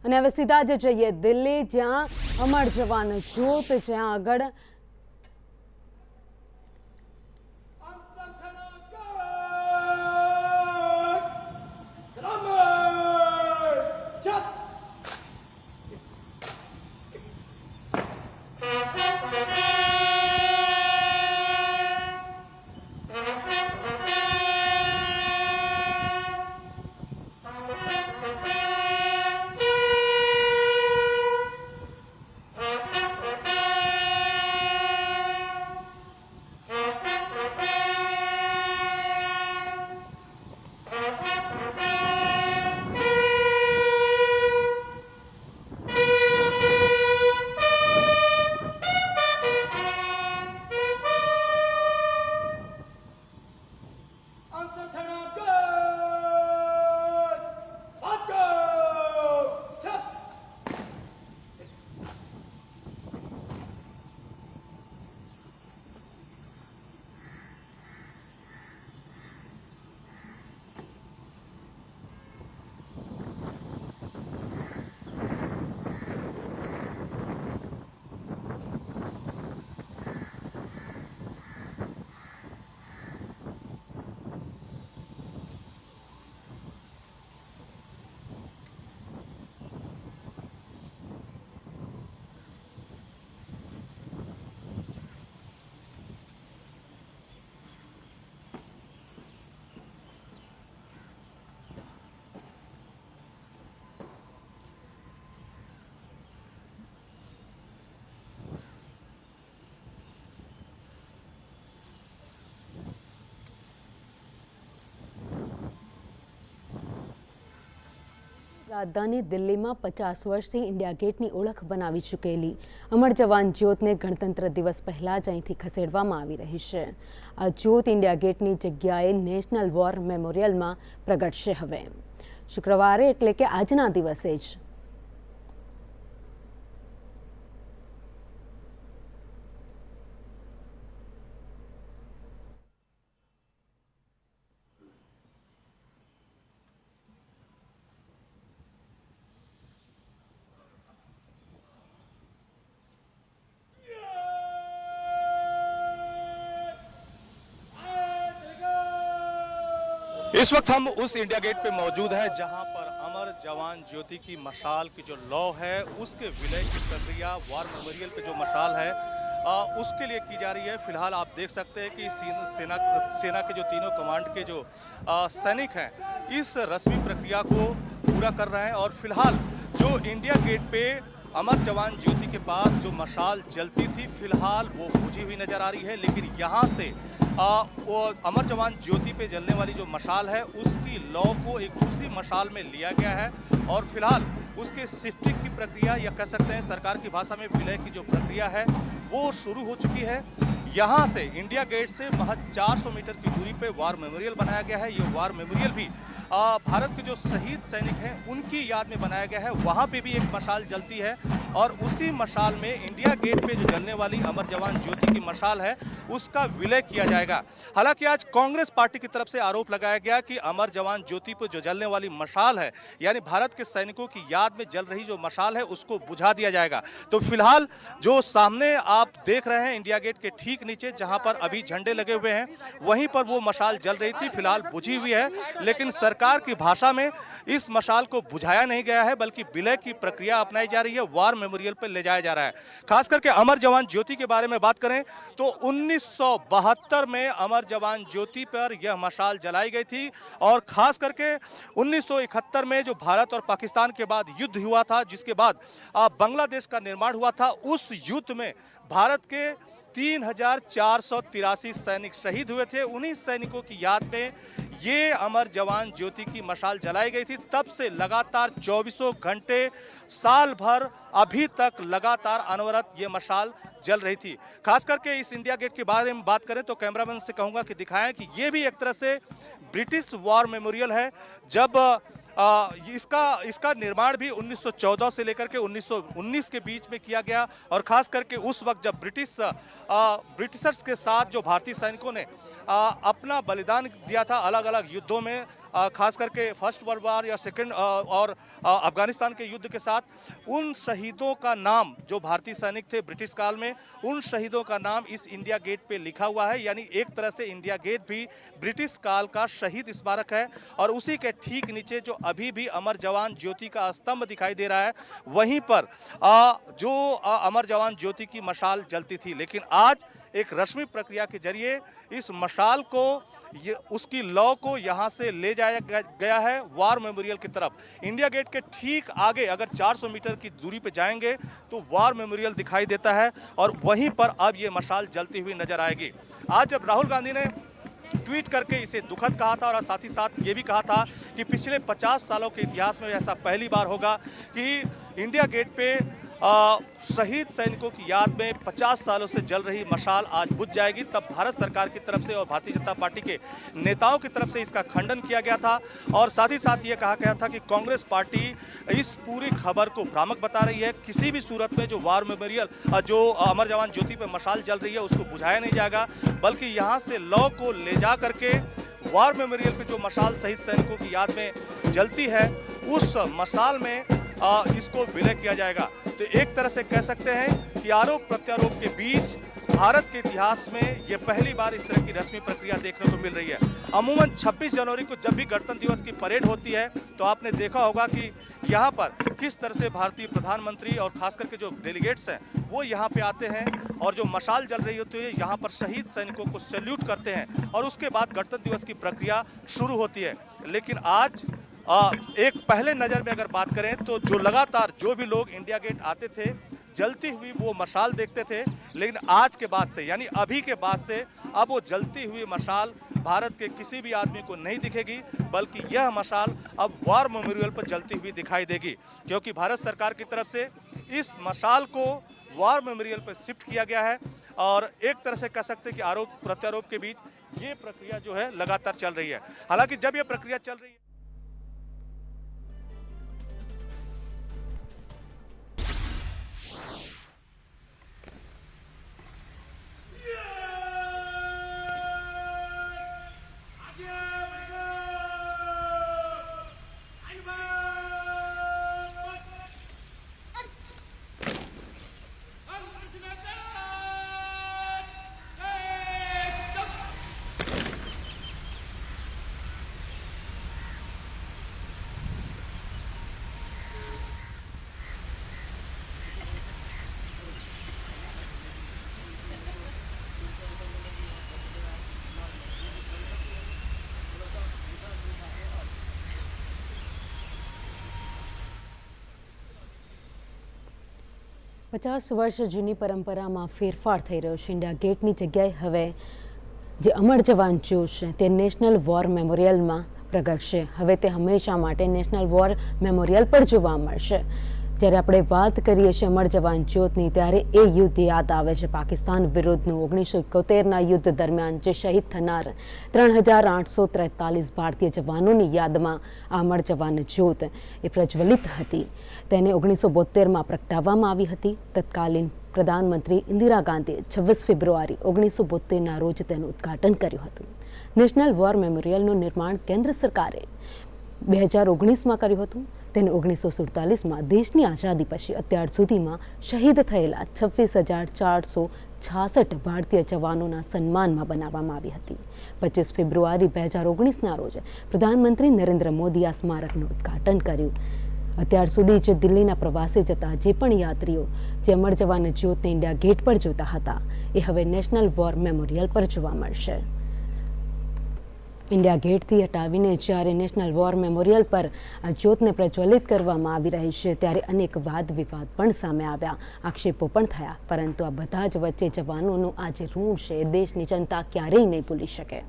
અને હવે સીધા જ જઈએ દિલ્હી, જ્યાં અમર જવાન જ્યોત, જ્યાં આગળ રાજધાની દિલ્હીમાં 50 વર્ષથી ઇન્ડિયા ગેટની ઓળખ બનાવી ચૂકેલી અમર જવાન જ્યોતને ગણતંત્ર દિવસ પહેલા જ અહીંથી ખસેડવામાં આવી રહી છે। આ જ્યોત ઇન્ડિયા ગેટની જગ્યાએ નેશનલ વોર મેમોરિયલમાં પ્રગટશે। હવે શુક્રવારે એટલે કે આજના દિવસે જ इस वक्त हम उस इंडिया गेट पे मौजूद हैं जहां पर अमर जवान ज्योति की मशाल की जो लौ है उसके विलय की प्रक्रिया वार मेमोरियल पे जो मशाल है उसके लिए की जा रही है। फिलहाल आप देख सकते हैं कि सेना के जो तीनों कमांड के जो सैनिक हैं इस रस्मी प्रक्रिया को पूरा कर रहे हैं। और फिलहाल जो इंडिया गेट पे अमर जवान ज्योति के पास जो मशाल जलती थी फिलहाल वो बुझी हुई नजर आ रही है, लेकिन यहाँ से वो अमर जवान ज्योति पे जलने वाली जो मशाल है उसकी लौ को एक दूसरी मशाल में लिया गया है और फिलहाल उसके शिफ्टिंग की प्रक्रिया या कह सकते हैं सरकार की भाषा में विलय की जो प्रक्रिया है वो शुरू हो चुकी है। यहाँ से इंडिया गेट से महज 400 मीटर की दूरी पे वार मेमोरियल बनाया गया है। ये वार मेमोरियल भी भारत के जो शहीद सैनिक हैं उनकी याद में बनाया गया है। वहाँ पे भी एक मशाल जलती है और उसी मशाल में इंडिया गेट पे जो जलने वाली अमर जवान ज्योति की मशाल है उसका विलय किया जाएगा। हालांकि आज कांग्रेस पार्टी की तरफ से आरोप लगाया गया कि अमर जवान ज्योति पर जो जलने वाली मशाल है यानी भारत के सैनिकों की याद में जल रही जो मशाल है उसको बुझा दिया जाएगा। तो फिलहाल जो सामने आप देख रहे हैं इंडिया गेट के ठीक नीचे जहां पर अभी झंडे लगे हुए हैं वहीं पर वो मशाल जल रही थी, फिलहाल बुझी हुई है। लेकिन सरकार की भाषा में इस मशाल को बुझाया नहीं गया है बल्कि विलय की प्रक्रिया अपनाई जा रही है, वार मेमोरियल पर ले जाया जा रहा है। खास करके अमर जवान ज्योति के बारे में बात करें तो 1972 में अमर जवान ज्योति पर यह मशाल जलाई गई थी और खास करके 1971 में जो भारत और पाकिस्तान के बाद युद्ध हुआ था जिसके बाद बांग्लादेश का निर्माण हुआ था, उस युद्ध में भारत के 3483 सैनिक शहीद हुए थे। उन्हीं सैनिकों की याद में ये अमर जवान ज्योति की मशाल जलाई गई थी। तब से लगातार 24 घंटे साल भर अभी तक लगातार अनवरत ये मशाल जल रही थी। खास करके इस इंडिया गेट के बारे में बात करें तो कैमरामैन से कहूंगा कि दिखाएं कि ये भी एक तरह से ब्रिटिश वॉर मेमोरियल है। जब इसका निर्माण भी 1914 से लेकर के 1919 के बीच में किया गया और खास करके उस वक्त जब ब्रिटिशर्स के साथ जो भारतीय सैनिकों ने अपना बलिदान दिया था अलग अलग युद्धों में, खास करके फर्स्ट वर्ल्ड वार या सेकंड और अफगानिस्तान के युद्ध के साथ उन शहीदों का नाम जो भारतीय सैनिक थे ब्रिटिश काल में, उन शहीदों का नाम इस इंडिया गेट पे लिखा हुआ है। यानी एक तरह से इंडिया गेट भी ब्रिटिश काल का शहीद स्मारक है। और उसी के ठीक नीचे जो अभी भी अमर जवान ज्योति का स्तंभ दिखाई दे रहा है, वहीं पर जो अमर जवान ज्योति की मशाल जलती थी, लेकिन आज एक रस्मी प्रक्रिया के जरिए इस मशाल को उसकी लौ को यहाँ से ले जाया गया है वार मेमोरियल की तरफ। इंडिया गेट के ठीक आगे अगर 400 मीटर की दूरी पे जाएंगे तो वार मेमोरियल दिखाई देता है और वहीं पर अब ये मशाल जलती हुई नजर आएगी। आज जब राहुल गांधी ने ट्वीट करके इसे दुखद कहा था और साथ ही साथ ये भी कहा था कि पिछले 50 सालों के इतिहास में ऐसा पहली बार होगा कि इंडिया गेट पे शहीद सैनिकों की याद में 50 सालों से जल रही मशाल आज बुझ जाएगी, तब भारत सरकार की तरफ से और भारतीय जनता पार्टी के नेताओं की तरफ से इसका खंडन किया गया था। और साथ ही साथ ये कहा गया था कि कांग्रेस पार्टी इस पूरी खबर को भ्रामक बता रही है। किसी भी सूरत में जो वार मेमोरियल जो अमर जवान ज्योति पर मशाल जल रही है उसको बुझाया नहीं जाएगा, बल्कि यहाँ से लौ को ले जा करके वार मेमोरियल पे जो मशाल शहीद सैनिकों की याद में जलती है उस मशाल में इसको विलय किया जाएगा। तो एक तरह से कह सकते हैं कि आरोप प्रत्यारोप के बीच भारत के इतिहास में यह पहली बार इस तरह की रस्मी प्रक्रिया देखने को मिल रही है। अमूमन 26 जनवरी को जब भी गणतंत्र दिवस की परेड होती है तो आपने देखा होगा कि यहाँ पर किस तरह से भारतीय प्रधानमंत्री और खास करके जो डेलीगेट्स हैं वो यहाँ पे आते हैं और जो मशाल जल रही होती है यहाँ पर शहीद सैनिकों को सैल्यूट करते हैं और उसके बाद गणतंत्र दिवस की प्रक्रिया शुरू होती है। लेकिन आज एक पहले नज़र में अगर बात करें तो जो लगातार जो भी लोग इंडिया गेट आते थे जलती हुई वो मशाल देखते थे, लेकिन आज के बाद से यानी अभी के बाद से अब वो जलती हुई मशाल भारत के किसी भी आदमी को नहीं दिखेगी, बल्कि यह मशाल अब वार मेमोरियल पर जलती हुई दिखाई देगी, क्योंकि भारत सरकार की तरफ से इस मशाल को वार मेमोरियल पर शिफ्ट किया गया है। और एक तरह से कह सकते हैं कि आरोप प्रत्यारोप के बीच ये प्रक्रिया जो है लगातार चल रही है। हालांकि जब ये प्रक्रिया चल रही है પચાસ વર્ષ જૂની પરંપરામાં ફેરફાર થઈ રહ્યો છે। ઇન્ડિયા ગેટની જગ્યાએ હવે જે અમર જવાન જોશ તે નેશનલ વોર મેમોરિયલમાં પ્રગટશે। હવે તે હંમેશા માટે નેશનલ વોર મેમોરિયલ પર જોવા મળશે। જ્યારે આપણે વાત કરીએ છીએ અમર જવાન જ્યોતની ત્યારે એ યુદ્ધ યાદ આવે છે પાકિસ્તાન વિરુદ્ધનું 1971ના યુદ્ધ દરમિયાન જે શહીદ થનાર 3843 ભારતીય જવાનોની યાદમાં આ અમર જવાન જ્યોત એ પ્રજ્વલિત હતી। તેને 1972માં પ્રગટાવવામાં આવી હતી। તત્કાલીન પ્રધાનમંત્રી ઇન્દિરા ગાંધીએ 26 ફેબ્રુઆરી 1972ના રોજ તેનું ઉદ્ઘાટન કર્યું હતું। નેશનલ વોર મેમોરિયલનું निर्माण કેન્દ્ર સરકારે 2019માં કર્યું હતું। તેને 1947માં દેશની આઝાદી પછી અત્યાર સુધીમાં શહીદ થયેલા 26,466 ભારતીય જવાનોના સન્માનમાં બનાવવામાં આવી હતી। 25 ફેબ્રુઆરી 2019ના રોજ પ્રધાનમંત્રી નરેન્દ્ર મોદી આ સ્મારકનું ઉદ્ઘાટન કર્યું। અત્યાર સુધી જે દિલ્હીના પ્રવાસે જતા જે પણ યાત્રીઓ જે અમર જવાન જ્યોતને ઇન્ડિયા ગેટ પર જોતા હતા એ હવે નેશનલ વોર મેમોરિયલ પર જોવા મળશે। इंडिया गेटથી હટાવીને જ્યારે નેશનલ વોર મેમોરિયલ પર આ જ્યોતને પ્રજ્વલિત કરવામાં આવી રહી છે ત્યારે અનેક વાદ વિવાદ પણ સામે આવ્યા, આક્ષેપો પણ થયા, પરંતુ આ બધા જ વચ્ચે જવાનોનું આ જે ઋણ છે એ દેશની જનતા ક્યારેય નહીં ભૂલી શકે।